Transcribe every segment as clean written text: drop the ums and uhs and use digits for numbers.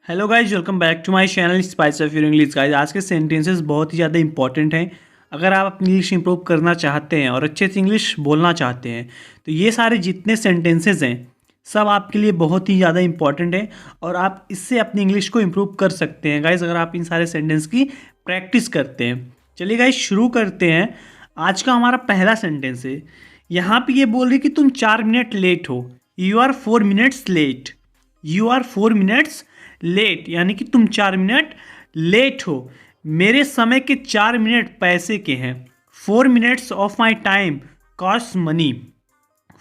Hello guys, welcome back to my channel spice of your English. Guys, आज के sentences बहुत ही ज़्यादा important हैं। अगर आप अपनी इंग्लिश इंप्रूव करना चाहते हैं और अच्छे से इंग्लिश बोलना चाहते हैं तो ये सारे जितने सेंटेंसेस हैं सब आपके लिए बहुत ही ज़्यादा इंपॉर्टेंट है और आप इससे अपनी इंग्लिश को इम्प्रूव कर सकते हैं गाइज, अगर आप इन सारे सेंटेंस की प्रैक्टिस करते हैं। चलिए गाइज, शुरू करते हैं। आज का हमारा पहला सेंटेंस है। यहाँ पे ये बोल रही कि तुम 4 मिनट लेट हो। You are 4 minutes late. You are 4 minutes late, यानी कि तुम 4 मिनट लेट हो। मेरे समय के 4 मिनट पैसे के हैं। 4 minutes of my time cost money.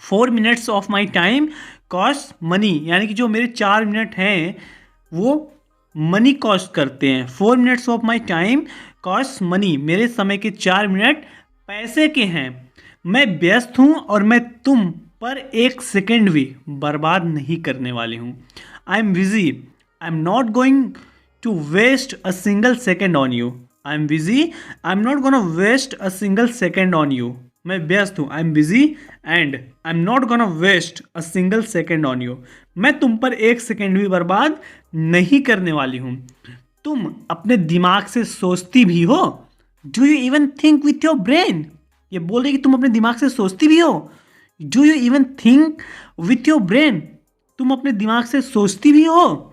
4 minutes of my time cost money, यानी कि जो मेरे 4 मिनट हैं वो मनी कॉस्ट करते हैं। 4 minutes of my time cost money, मेरे समय के 4 मिनट पैसे के हैं। मैं व्यस्त हूँ और मैं तुम पर एक सेकंड भी बर्बाद नहीं करने वाली हूँ। I am busy. I am not going to waste a single second on you. I am busy. I am not gonna waste a single second on you. मैं व्यस्त हूँ, I am busy and I am not gonna waste a single second on you. मैं तुम पर एक second भी बर्बाद नहीं करने वाली हूँ। तुम अपने दिमाग से सोचती भी हो। Do you even think with your brain. ये बोल रही कि तुम अपने दिमाग से सोचती भी हो। Do you even think with your brain, तुम अपने दिमाग से सोचती भी हो।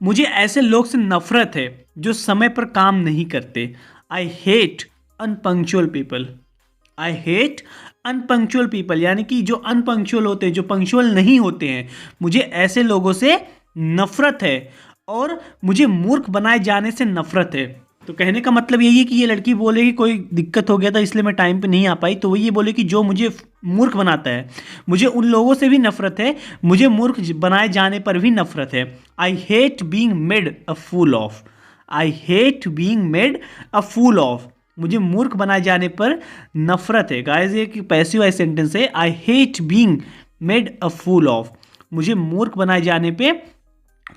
मुझे ऐसे लोग से नफरत है जो समय पर काम नहीं करते। I hate unpunctual people. I hate unpunctual people, यानी कि जो अनपंक्चुअल होते हैं, जो पंक्चुअल नहीं होते हैं, मुझे ऐसे लोगों से नफरत है और मुझे मूर्ख बनाए जाने से नफरत है। तो कहने का मतलब यही है कि ये लड़की बोले कि कोई दिक्कत हो गया था इसलिए मैं टाइम पे नहीं आ पाई, तो वो ये बोले कि जो मुझे मूर्ख बनाता है, मुझे उन लोगों से भी नफरत है, मुझे मूर्ख बनाए जाने पर भी नफरत है। I hate being made a fool of. I hate being made a fool of, मुझे मूर्ख बनाए जाने पर नफरत है। गाइस, ये एक पैसिव वाइज सेंटेंस है। I hate being made a fool of, मुझे मूर्ख बनाए जाने पे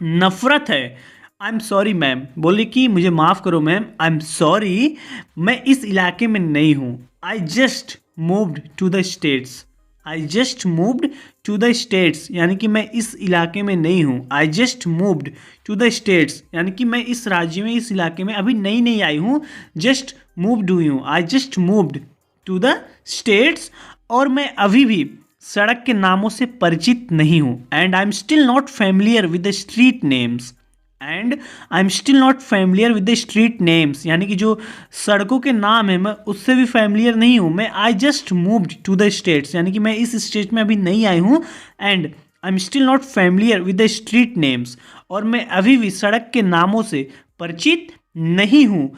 नफरत है। आई एम सॉरी मैम, बोले कि मुझे माफ़ करो मैम। आई एम सॉरी, मैं इस इलाके में नहीं हूँ। I just moved to the States. I just moved to the States, यानी कि मैं इस इलाके में नहीं हूँ। I just moved to the States, यानी कि मैं इस राज्य में, इस इलाके में अभी नई नई आई हूँ। जस्ट मूव्ड हुई हूँ। I just moved to the States, और मैं अभी भी सड़क के नामों से परिचित नहीं हूँ। And I am still not familiar with the street names. And I am still not familiar with the street names, यानी कि जो सड़कों के नाम है मैं उससे भी फैमिलियर नहीं हूँ। मैं I just moved to the States, यानी कि मैं इस स्टेट में अभी नहीं आई हूँ। And I am still not familiar with the street names, और मैं अभी भी सड़क के नामों से परिचित नहीं हूँ।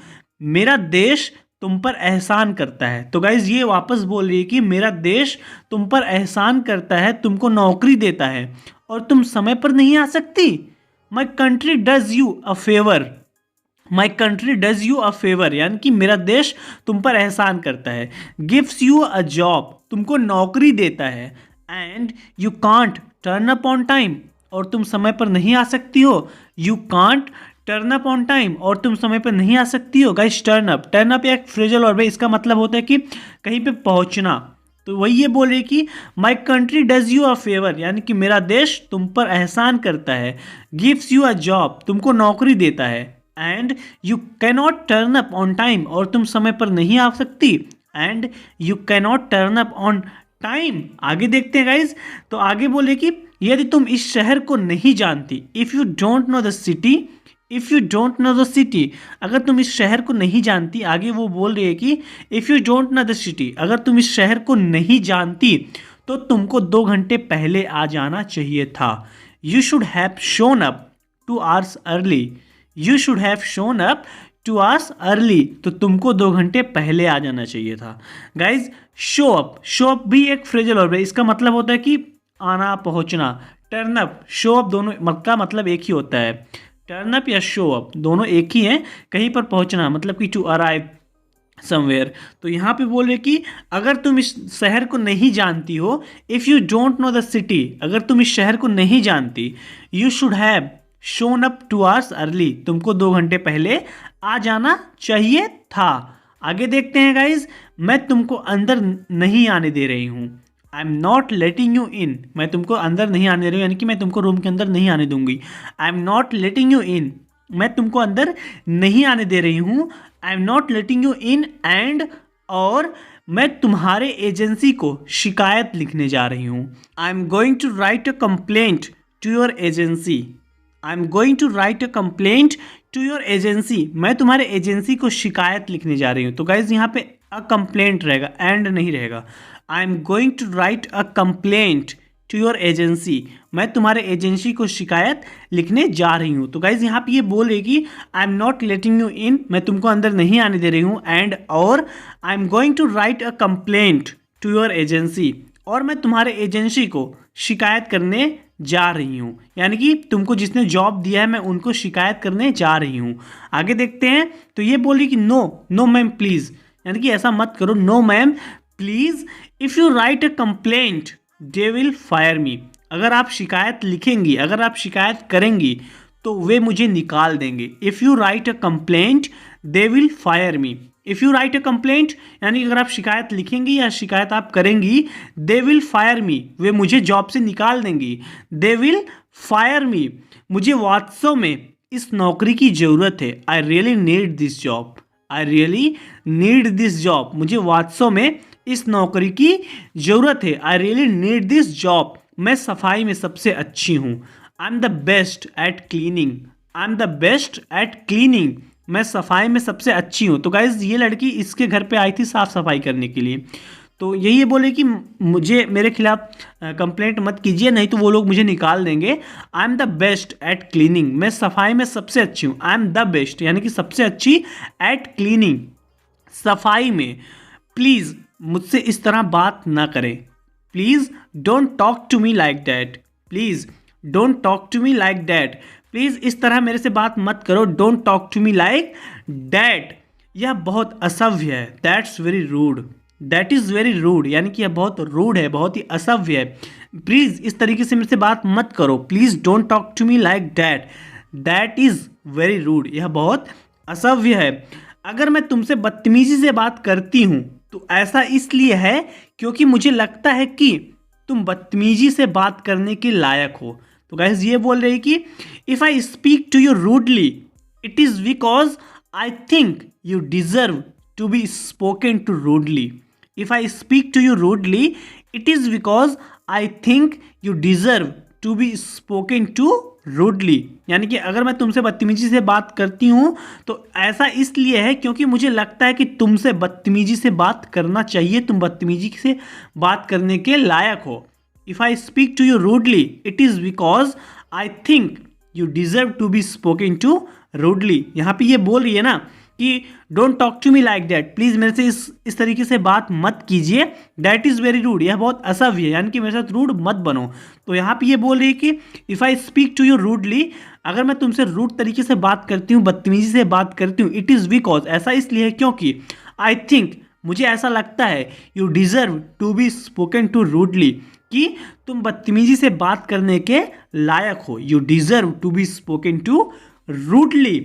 मेरा देश तुम पर एहसान करता है। तो गाइज, ये वापस बोल रही है कि मेरा देश तुम पर एहसान करता है, तुमको नौकरी देता है और तुम समय पर नहीं आ सकती। My country does you a favour. My country does you a favour, यानी कि मेरा देश तुम पर एहसान करता है। गिव्स यू अ जॉब, तुमको नौकरी देता है। And you can't turn up on time, और तुम समय पर नहीं आ सकती हो। You can't turn up on time, और तुम समय पर नहीं आ सकती हो। गाइस, टर्न अप एक फ्रेजल वर्ब है। इसका मतलब होता है कि कहीं पे पहुंचना। तो वही ये बोल रही कि my country does you a favour, यानी कि मेरा देश तुम पर एहसान करता है। गिव्स यू अ जॉब, तुमको नौकरी देता है। And you cannot turn up on time, और तुम समय पर नहीं आ सकती। And you cannot turn up on time. आगे देखते हैं गाइज। तो आगे बोले कि यदि तुम इस शहर को नहीं जानती, if you don't know the city, if you don't know the city, अगर तुम इस शहर को नहीं जानती। आगे वो बोल रही है कि if you don't know the city, अगर तुम इस शहर को नहीं जानती तो तुमको 2 घंटे पहले आ जाना चाहिए था। You should have shown up 2 hours early. You should have shown up 2 hours early, तो तुमको 2 घंटे पहले आ जाना चाहिए था। Guys, show up, show up भी एक फ्रेजल वर्ब है। इसका मतलब होता है कि आना, पहुंचना। टर्न अप, शो अप दोनों का मतलब एक ही होता है। टर्न अप या शो अप दोनों एक ही हैं। कहीं पर पहुंचना मतलब कि टू अराइव समवेयर। तो यहाँ पे बोल रहे कि अगर तुम इस शहर को नहीं जानती हो, if you don't know the city, अगर तुम इस शहर को नहीं जानती, you should have shown up 2 hours early, तुमको 2 घंटे पहले आ जाना चाहिए था। आगे देखते हैं गाइज। मैं तुमको अंदर नहीं आने दे रही हूँ। I am not letting you in, मैं तुमको अंदर नहीं आने दे रही हूँ, यानी कि मैं तुमको रूम के अंदर नहीं आने दूंगी। आई am not letting you in, मैं तुमको अंदर नहीं आने दे रही हूँ। I am not letting you in and, और मैं तुम्हारे एजेंसी को शिकायत लिखने जा रही हूँ। I am going to write a complaint to your agency. I am going to write a complaint to your agency, मैं तुम्हारे एजेंसी को शिकायत लिखने जा रही हूँ। तो गाइज यहाँ पे अ कंप्लेंट रहेगा, एंड नहीं रहेगा। I am going to write a complaint to your agency, मैं तुम्हारे एजेंसी को शिकायत लिखने जा रही हूँ। तो गाइज यहाँ पे ये बोल रही कि आई am not letting you in, मैं तुमको अंदर नहीं आने दे रही हूँ, एंड और I am going to write a complaint to your agency, और मैं तुम्हारे एजेंसी को शिकायत करने जा रही हूँ। यानी कि तुमको जिसने जॉब दिया है मैं उनको शिकायत करने जा रही हूँ। आगे देखते हैं, तो ये बोल रही कि नो मैम प्लीज़, यानी कि ऐसा मत करो, no ma'am please, if you write a complaint they will fire me, अगर आप शिकायत लिखेंगी, अगर आप शिकायत करेंगी तो वे मुझे निकाल देंगे। If you write a complaint they will fire me, if you write a complaint यानी कि अगर आप शिकायत लिखेंगी या शिकायत आप करेंगी, दे विल फायर मी, वे मुझे जॉब से निकाल देंगी। दे विल फायर मी, मुझे वास्तव में इस नौकरी की ज़रूरत है। I really need this job, I really need this job, मुझे वास्तव में इस नौकरी की ज़रूरत है। I really need this job, मैं सफाई में सबसे अच्छी हूँ। I am the best at cleaning, I am the best at cleaning, मैं सफाई में सबसे अच्छी हूँ। तो गाइज ये लड़की इसके घर पे आई थी साफ़ सफाई करने के लिए, तो यही बोले कि मुझे मेरे खिलाफ कंप्लेंट मत कीजिए, नहीं तो वो लोग मुझे निकाल देंगे। I am the best at cleaning, मैं सफाई में सबसे अच्छी हूँ। आई एम द बेस्ट यानी कि सबसे अच्छी एट क्लीनिंग, सफाई में। प्लीज़ मुझसे इस तरह बात ना करें, please don't talk to me like that, please don't talk to me like that, please इस तरह मेरे से बात मत करो। Don't talk to me like that, यह बहुत असभ्य है। That's very rude, that is very rude, यानी कि यह बहुत रूड है, बहुत ही असभ्य है। प्लीज़ इस तरीके से मेरे से बात मत करो, please don't talk to me like that, that is very rude, यह बहुत असभ्य है। अगर मैं तुमसे बदतमीजी से बात करती हूँ तो ऐसा इसलिए है क्योंकि मुझे लगता है कि तुम बदतमीजी से बात करने के लायक हो। तो गाइस ये बोल रही कि if I speak to you rudely it is because I think you deserve to be spoken to rudely. If I speak to you rudely it is because I think you deserve to be spoken to rudely, यानी कि अगर मैं तुमसे बदतमीजी से बात करती हूँ तो ऐसा इसलिए है क्योंकि मुझे लगता है कि तुमसे बदतमीजी से बात करना चाहिए, तुम बदतमीजी से बात करने के लायक हो। If I speak to you rudely it is because I think you deserve to be spoken to rudely. यहाँ पे ये बोल रही है ना कि don't talk to me like that, please मेरे से इस तरीके से बात मत कीजिए। दैट इज़ वेरी रूड, यह बहुत असभ्य है, यानी कि मेरे साथ रूड मत बनो। तो यहाँ पे ये बोल रही है कि if I speak to you rudely, अगर मैं तुमसे रूड तरीके से बात करती हूँ, बदतमीजी से बात करती हूँ, इट इज़ बिकॉज, ऐसा इसलिए है क्योंकि आई थिंक, मुझे ऐसा लगता है, you deserve to be spoken to rudely, कि तुम बदतमीजी से बात करने के लायक हो। You deserve to be spoken to rudely,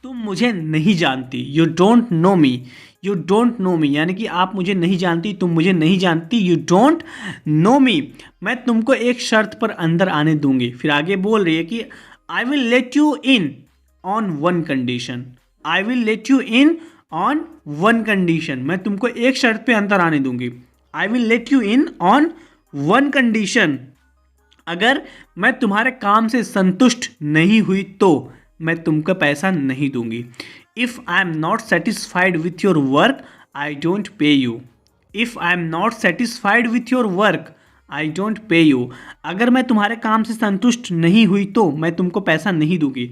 तुम मुझे नहीं जानती। You don't know me, you don't know me, यानी कि आप मुझे नहीं जानती, तुम मुझे नहीं जानती। यू डोंट नो मी, मैं तुमको एक शर्त पर अंदर आने दूंगी। फिर आगे बोल रही है कि I will let you in on one condition, I will let you in on one condition, मैं तुमको एक शर्त पे अंदर आने दूंगी। I will let you in on one condition, अगर मैं तुम्हारे काम से संतुष्ट नहीं हुई तो मैं तुमको पैसा नहीं दूंगी। If I am not satisfied with your work I don't pay you, if I am not satisfied with your work I don't pay you, अगर मैं तुम्हारे काम से संतुष्ट नहीं हुई तो मैं तुमको पैसा नहीं दूंगी।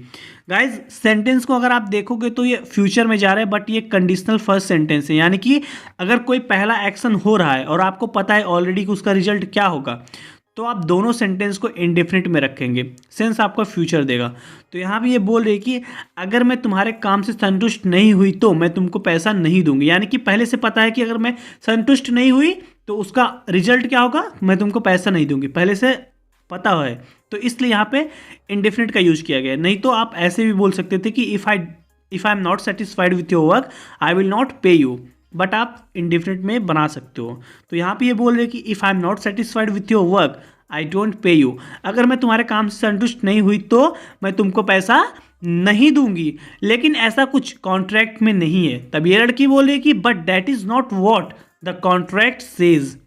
गाइज सेंटेंस को अगर आप देखोगे तो ये फ्यूचर में जा रहा है, बट ये कंडीशनल फर्स्ट सेंटेंस है, यानी कि अगर कोई पहला एक्शन हो रहा है और आपको पता है ऑलरेडी कि उसका रिजल्ट क्या होगा, तो आप दोनों सेंटेंस को इंडेफिनिट में रखेंगे, सेंस आपका फ्यूचर देगा। तो यहाँ भी ये बोल रही है कि अगर मैं तुम्हारे काम से संतुष्ट नहीं हुई तो मैं तुमको पैसा नहीं दूंगी, यानी कि पहले से पता है कि अगर मैं संतुष्ट नहीं हुई तो उसका रिजल्ट क्या होगा, मैं तुमको पैसा नहीं दूंगी, पहले से पता है। तो इसलिए यहाँ पे इंडेफिनिट का यूज किया गया। नहीं तो आप ऐसे भी बोल सकते थे कि if I am not satisfied with your work I will not pay you, but आप इंडिफिनिट में बना सकते हो। तो यहाँ पे ये बोल रहे कि if I am not satisfied with your work I don't pay you. अगर मैं तुम्हारे काम से संतुष्ट नहीं हुई तो मैं तुमको पैसा नहीं दूंगी। लेकिन ऐसा कुछ कॉन्ट्रैक्ट में नहीं है। तब ये लड़की बोल रही कि but that is not what the contract says,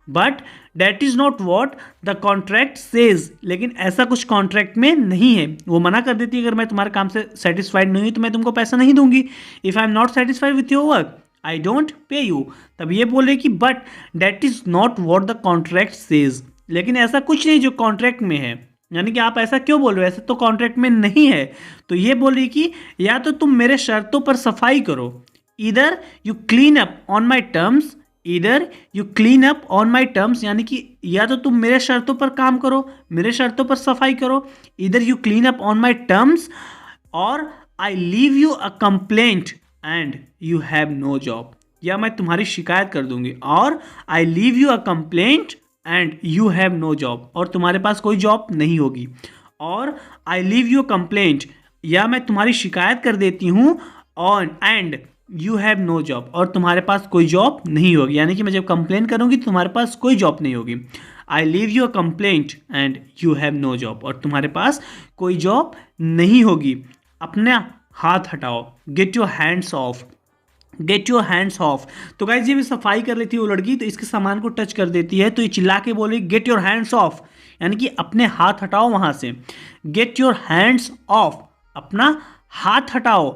but that is not what the contract says. लेकिन ऐसा कुछ कॉन्ट्रैक्ट में नहीं है। वो मना कर देती है, अगर मैं तुम्हारे काम से सेटिस्फाइड नहीं हुई तो मैं तुमको पैसा नहीं दूंगी। If I am not satisfied with your work I don't pay you. तब ये बोले कि but that is not what the contract says. लेकिन ऐसा कुछ नहीं जो कॉन्ट्रैक्ट में है। यानी कि आप ऐसा क्यों बोल रहे हो, ऐसा तो कॉन्ट्रैक्ट में नहीं है। तो ये बोल रही कि या तो तुम मेरे शर्तों पर सफाई करो, इधर you clean up on my terms, इधर you clean up on my terms. यानी कि या तो तुम मेरे शर्तों पर काम करो, मेरे शर्तों पर सफाई करो, इधर you clean up on my terms, और I leave you a complaint and you have no job. या मैं तुम्हारी शिकायत कर दूंगी, और I leave you a complaint and you have no job, और तुम्हारे पास कोई जॉब नहीं होगी। और आई लीव यू कंप्लेंट, या मैं तुम्हारी शिकायत कर देती हूँ, on and you have no job, और तुम्हारे पास कोई जॉब नहीं होगी। यानी कि मैं जब कंप्लेन करूँगी तो तुम्हारे पास कोई जॉब नहीं होगी। I leave you complaint and you have no job, और तुम्हारे पास कोई जॉब नहीं होगी। अपना हाथ हटाओ, get your hands of, get your hands of. तो गाइस ये भी सफाई कर रही थी वो लड़की, तो इसके सामान को टच कर देती है, तो ये चिल्ला के बोले गेट योर हैंड्स ऑफ, यानी कि अपने हाथ हटाओ वहाँ से। गेट योर हैंड्स ऑफ, अपना हाथ हटाओ।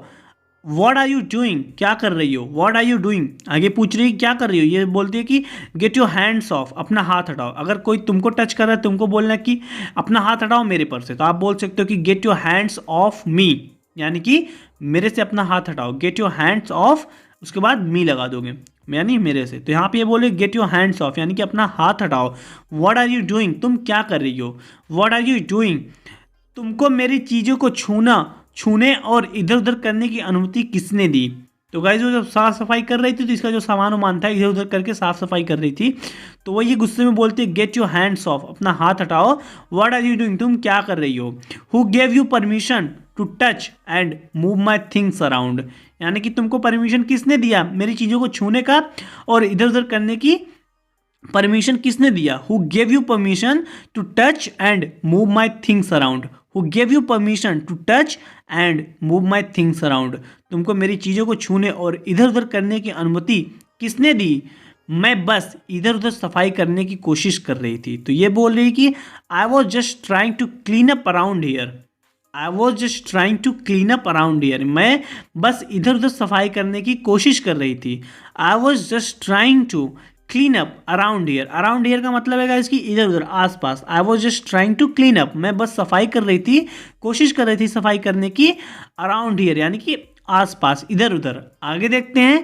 व्हाट आर यू डूइंग, क्या कर रही हो, व्हाट आर यू डूइंग, आगे पूछ रही है क्या कर रही हो। ये बोलती है कि गेट योर हैंड्स ऑफ, अपना हाथ हटाओ। अगर कोई तुमको टच कर रहा है, तुमको बोलना है कि अपना हाथ हटाओ मेरे पर से, तो आप बोल सकते हो कि get your hands of me, यानी कि मेरे से अपना हाथ हटाओ। गेट योर हैंड्स ऑफ, उसके बाद मी लगा दोगे, यानी मेरे से। तो यहाँ पे ये बोले गेट योर हैंड्स ऑफ, यानी कि अपना हाथ हटाओ। व्हाट आर यू डूइंग, तुम क्या कर रही हो। व्हाट आर यू डूइंग, तुमको मेरी चीज़ों को छूने और इधर उधर करने की अनुमति किसने दी। तो गाइस वो जब साफ सफाई कर रही थी तो इसका जो सामान वामान था इधर उधर करके साफ सफाई कर रही थी, तो वो ये गुस्से में बोलती है गेट योर हैंड्स ऑफ, अपना हाथ हटाओ। व्हाट आर यू डूइंग, तुम क्या कर रही हो। Who gave you permission to touch and move my things around, यानी कि तुमको परमिशन किसने दिया मेरी चीज़ों को छूने का और इधर उधर करने की परमिशन किसने दिया। Who gave you permission to touch and move my things around, who gave you permission to touch and move my things around, तुमको मेरी चीज़ों को छूने और इधर उधर करने की अनुमति किसने दी। मैं बस इधर उधर सफाई करने की कोशिश कर रही थी। तो ये बोल रही कि I was just trying to clean up around here, I was just trying to clean up around here, मैं बस इधर उधर सफाई करने की कोशिश कर रही थी। I was just trying to clean up around here, around here का मतलब है इसकी इधर उधर आसपास। I was just trying to clean up, मैं बस सफाई कर रही थी, कोशिश कर रही थी सफाई करने की। अराउंड हियर यानी कि आसपास, इधर उधर। आगे देखते हैं,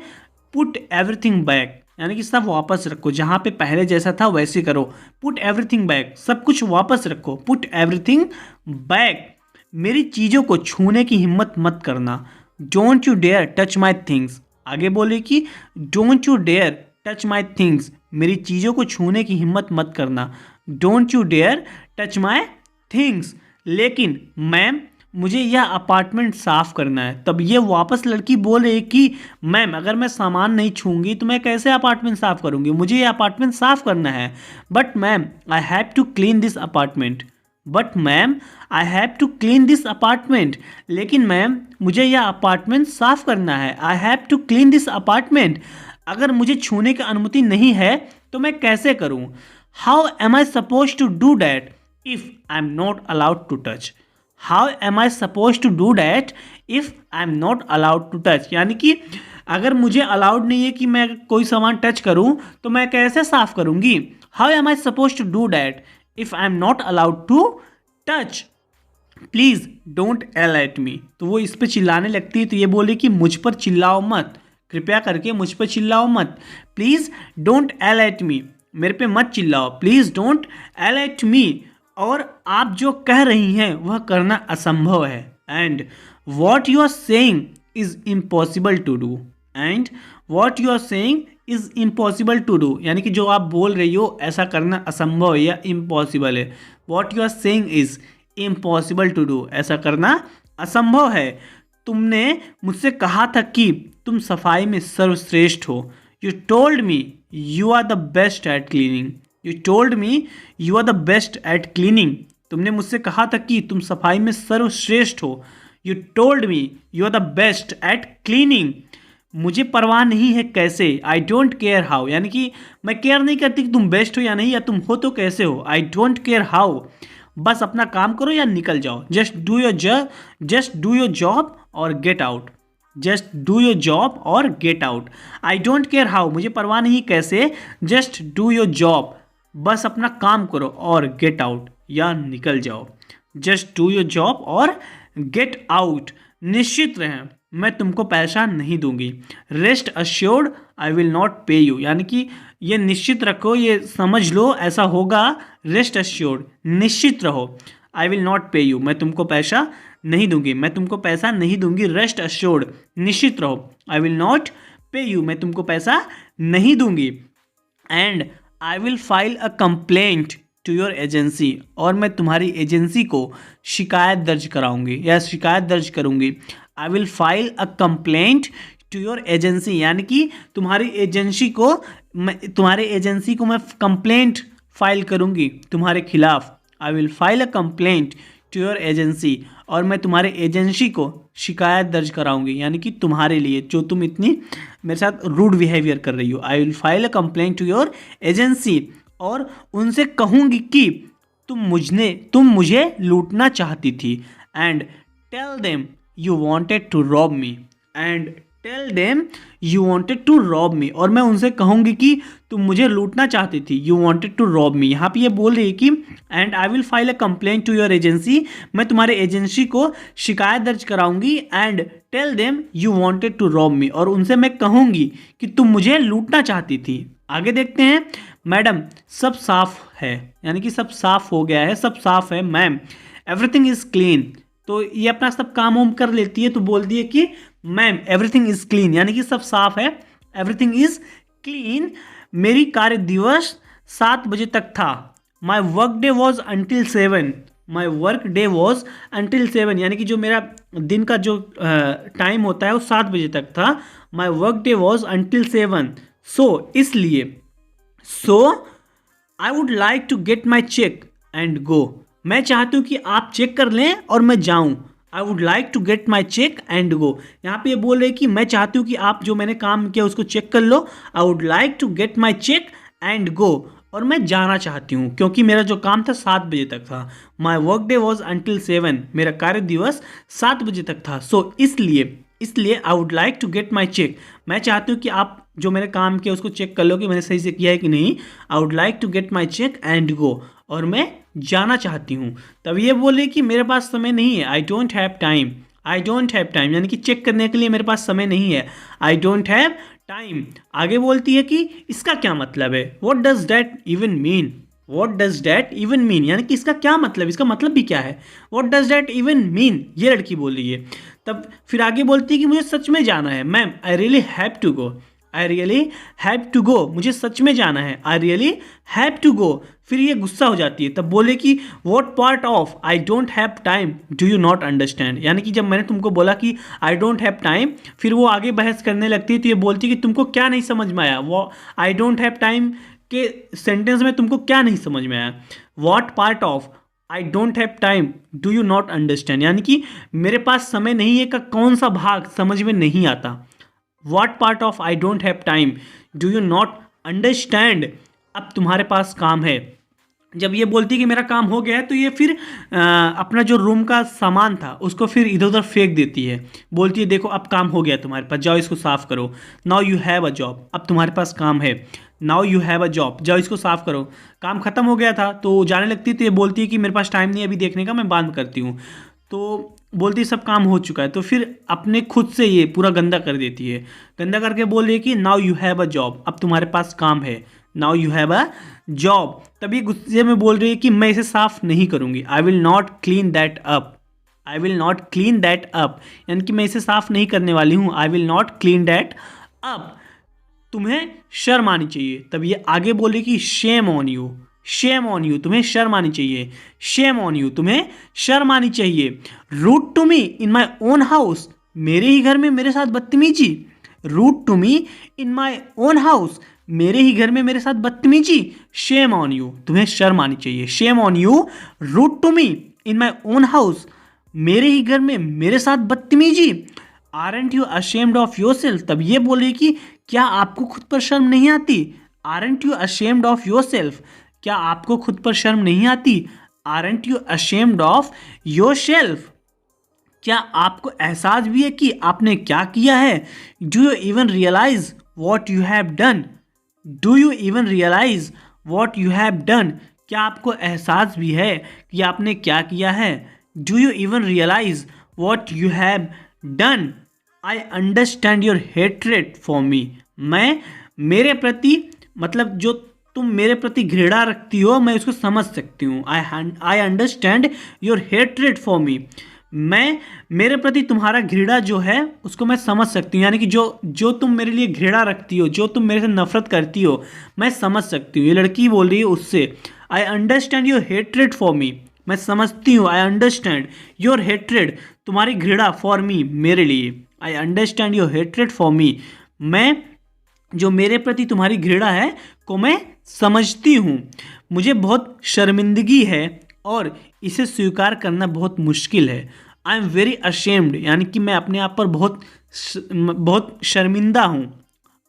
पुट एवरीथिंग बैक, यानी कि सब वापस रखो, जहाँ पे पहले जैसा था वैसे करो। पुट एवरीथिंग बैक, सब कुछ वापस रखो। पुट एवरीथिंग बैक, मेरी चीज़ों को छूने की हिम्मत मत करना। Don't you dare touch my things, आगे बोले कि don't you dare touch my things, मेरी चीज़ों को छूने की हिम्मत मत करना। Don't you dare touch my things, लेकिन मैम मुझे यह अपार्टमेंट साफ़ करना है। तब ये वापस लड़की बोल रही कि मैम अगर मैं सामान नहीं छूँगी तो मैं कैसे अपार्टमेंट साफ़ करूँगी, मुझे ये अपार्टमेंट साफ़ करना है। But ma'am I have to clean this apartment, but ma'am I have to clean this apartment, लेकिन मैम मुझे यह अपार्टमेंट साफ़ करना है। I have to clean this apartment, अगर मुझे छूने की अनुमति नहीं है तो मैं कैसे करूं। How am I suppose to do that if I am not allowed to touch, how am I suppose to do that if I am not allowed to touch, यानी कि अगर मुझे अलाउड नहीं है कि मैं कोई सामान टच करूं तो मैं कैसे साफ़ करूंगी। How am I suppose to do that if I am not allowed to touch, please don't yell at me. तो वो इस पर चिल्लाने लगती है, तो ये बोले कि मुझ पर चिल्लाओ मत, कृपया करके मुझ पर चिल्लाओ मत। Please don't yell at me, मेरे पे मत चिल्लाओ, please don't yell at me. और आप जो कह रही हैं वह करना असंभव है। And what you are saying is impossible to do, and what you are saying is impossible to do, यानी कि जो आप बोल रही हो ऐसा करना असंभव है या इम्पॉसिबल है। What you are saying is impossible to do, ऐसा करना असंभव है। तुमने मुझसे कहा था कि तुम सफाई में सर्वश्रेष्ठ हो। You told me you are the best at cleaning. You told me you are the best at cleaning. तुमने मुझसे कहा था कि तुम सफाई में सर्वश्रेष्ठ हो। You told me you are the best at cleaning. मुझे परवाह नहीं है कैसे, आई डोंट केयर हाउ, यानी कि मैं केयर नहीं करती कि तुम बेस्ट हो या नहीं, या तुम हो तो कैसे हो। आई डोंट केयर हाउ, बस अपना काम करो या निकल जाओ। जस्ट डू योर जॉब और get out. Just do your job और get out. I don't care how, मुझे परवाह नहीं कैसे, जस्ट डू योर जॉब, बस अपना काम करो और गेट आउट या निकल जाओ। जस्ट डू योर जॉब और गेट आउट। निश्चित रहें मैं तुमको पैसा नहीं दूंगी। Rest assured I will not pay you, यानी कि ये निश्चित रखो, ये समझ लो ऐसा होगा। रेस्ट अश्योर्ड, निश्चित रहो। I will not pay you, मैं तुमको पैसा नहीं दूंगी, मैं तुमको पैसा नहीं दूंगी। रेस्ट अश्योर्ड, निश्चित रहो। I will not pay you, मैं तुमको पैसा नहीं दूंगी। And I will file a complaint to your agency, और मैं तुम्हारी एजेंसी को शिकायत दर्ज कराऊंगी या शिकायत दर्ज करूंगी। I will file a complaint to your agency, यानी कि तुम्हारी एजेंसी को मैं कंप्लेंट फाइल करूंगी तुम्हारे खिलाफ। I will file a complaint to your agency, और मैं तुम्हारे एजेंसी को शिकायत दर्ज कराऊंगी, यानी कि तुम्हारे लिए जो तुम इतनी मेरे साथ रूड बिहेवियर कर रही हो। I will file a complaint to your agency, और उनसे कहूंगी कि तुम मुझे लूटना चाहती थी। And tell them you wanted to rob me. And tell them you wanted to rob me, और मैं उनसे कहूंगी कि तुम मुझे लूटना चाहती थी। You wanted to rob me, यहाँ पे ये बोल रही है कि and I will file a complaint to your agency, मैं तुम्हारे एजेंसी को शिकायत दर्ज कराऊंगी। And tell them you wanted to rob me, और उनसे मैं कहूंगी कि तुम मुझे लूटना चाहती थी। आगे देखते हैं। मैडम सब साफ है, यानी कि सब साफ हो गया है, सब साफ है। मैम एवरीथिंग इज क्लीन, तो ये अपना सब काम वाम कर लेती है, तो बोलती है कि मैम एवरीथिंग इज क्लीन, यानी कि सब साफ है। Everything is clean. मेरी कार्य दिवस 7 बजे तक था। My work day was until 7। My work day was until 7, यानी कि जो मेरा दिन का जो टाइम होता है वो 7 बजे तक था। My work day was until 7। इसलिए I would like to get my check and go, मैं चाहती हूँ कि आप चेक कर लें और मैं जाऊँ। I would like to get my check and go, यहाँ पे ये बोल रहे कि मैं चाहती हूँ कि आप जो मैंने काम किया उसको चेक कर लो। I would like to get my check and go, और मैं जाना चाहती हूँ क्योंकि मेरा जो काम था 7 बजे तक था। My work day was until 7, मेरा कार्य दिवस 7 बजे तक था। इसलिए I would like to get my cheque, मैं चाहती हूँ कि आप जो मैंने काम किया उसको चेक कर लो कि मैंने सही से किया है कि नहीं। I would like to get my check and go, और मैं जाना चाहती हूँ। तब ये बोले कि मेरे पास समय नहीं है। आई don't have time. I don't have time, यानी कि चेक करने के लिए मेरे पास समय नहीं है। आई डोंट हैव टाइम। आगे बोलती है कि इसका क्या मतलब है। What does that even mean. What does that even mean, यानी कि इसका क्या मतलब, इसका मतलब भी क्या है। What does that even mean, ये लड़की बोल रही है। तब फिर आगे बोलती है कि मुझे सच में जाना है। Ma'am I really have to go. I really have to go, मुझे सच में जाना है। I really have to go. फिर ये गुस्सा हो जाती है, तब बोले कि what part of I don't have time do you not understand, यानी कि जब मैंने तुमको बोला कि आई डोंट हैव टाइम, फिर वो आगे बहस करने लगती है, तो ये बोलती है कि तुमको क्या नहीं समझ में आया। वो आई डोंट हैव टाइम के सेंटेंस में तुमको क्या नहीं समझ में आया। What part of I don't have time do you not understand, यानी कि मेरे पास समय नहीं है का कौन सा भाग समझ में नहीं आता। What part of I don't have time do you not understand, अब तुम्हारे पास काम है। जब ये बोलती है कि मेरा काम हो गया है, तो ये फिर अपना जो रूम का सामान था उसको फिर इधर उधर फेंक देती है। बोलती है देखो अब काम हो गया तुम्हारे पास, जाओ इसको साफ़ करो। Now you have a job, अब तुम्हारे पास काम है। Now you have a job, जाओ इसको साफ़ करो। काम ख़त्म हो गया था तो जाने लगती है, तो ये बोलती है कि मेरे पास टाइम नहीं है अभी देखने का, मैं बाद में करती हूँ। तो बोलती सब काम हो चुका है, तो फिर अपने खुद से ये पूरा गंदा कर देती है। गंदा करके बोल रही है कि now you have a job, अब तुम्हारे पास काम है। Now you have a job. तभी गुस्से में बोल रही है कि मैं इसे साफ नहीं करूँगी। आई will not clean that up. I will not clean that up, यानी कि मैं इसे साफ नहीं करने वाली हूँ। आई will not clean that up. तुम्हें शर्म आनी चाहिए। तब ये आगे बोले कि Shem on you. Shem on you, तुम्हें शर्म आनी चाहिए। शेम ऑन यू, तुम्हें शर्म आनी चाहिए। Rude to me in my own house, मेरे ही घर में मेरे साथ बदतमीजी, rude to me in my own house, मेरे ही घर में मेरे साथ बदतमीजी, शेम ऑन यू, तुम्हें शर्म आनी चाहिए, shame on you, rude to me in my own house, मेरे ही घर में मेरे साथ बदतमीजी, aren't you ashamed of yourself, तब ये बोले कि क्या आपको खुद पर शर्म नहीं आती, aren't you ashamed of your self, क्या आपको खुद पर शर्म नहीं आती, aren't you ashamed of your self, क्या आपको एहसास भी है कि आपने क्या किया है, do you even realise what you have done, do you even realise what you have done, क्या आपको एहसास भी है कि आपने क्या किया है, do you even realise what you have done, I understand your hatred for me, मैं मेरे प्रति मतलब जो तुम मेरे प्रति घृणा रखती हो मैं उसको समझ सकती हूँ, आई understand your hatred for me, मैं मेरे प्रति तुम्हारा घृणा जो है उसको मैं समझ सकती हूँ, यानी कि जो तुम मेरे लिए घृणा रखती हो, जो तुम मेरे से नफरत करती हो मैं समझ सकती हूँ, ये लड़की बोल रही है उससे, आई understand your hatred for me, मैं समझती हूँ, आई अंडरस्टैंड योर हेट्रेड, तुम्हारी घृणा फॉर मी, मेरे लिए, आई understand your hatred for me, मैं जो मेरे प्रति तुम्हारी घृणा है को मैं समझती हूँ, मुझे बहुत शर्मिंदगी है और इसे स्वीकार करना बहुत मुश्किल है, आई एम वेरी अशेम्ड, यानी कि मैं अपने आप पर बहुत शर्मिंदा हूँ,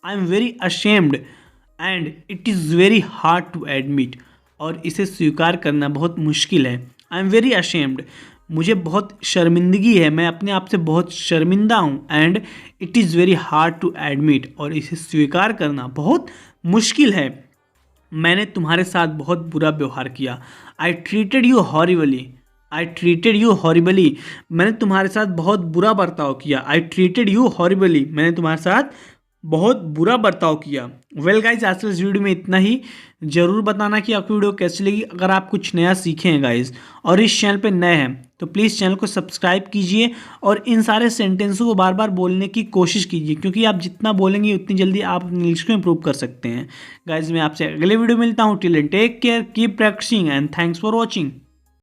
I am very ashamed and it is very hard to admit, और इसे स्वीकार करना बहुत मुश्किल है, आई एम वेरी अशेम्ड, मुझे बहुत शर्मिंदगी है, मैं अपने आप से बहुत शर्मिंदा हूँ, and it is very hard to admit, और इसे स्वीकार करना बहुत मुश्किल है, मैंने तुम्हारे साथ बहुत बुरा व्यवहार किया, आई treated you horribly, I treated you horribly, मैंने तुम्हारे साथ बहुत बुरा बर्ताव किया, आई ट्रीटेड यू हॉरिबली, मैंने तुम्हारे साथ बहुत बुरा बर्ताव किया। वेल गाइज, आज के इस वीडियो में इतना ही। ज़रूर बताना कि आपको वीडियो कैसी लगी। अगर आप कुछ नया सीखे हैं गाइज और इस चैनल पे नए हैं तो प्लीज़ चैनल को सब्सक्राइब कीजिए और इन सारे सेंटेंसों को बार बार बोलने की कोशिश कीजिए, क्योंकि आप जितना बोलेंगे उतनी जल्दी आप इंग्लिश को इम्प्रूव कर सकते हैं। गाइज मैं आपसे अगले वीडियो मिलता हूँ। Till then take care, keep practising and thanks for watching.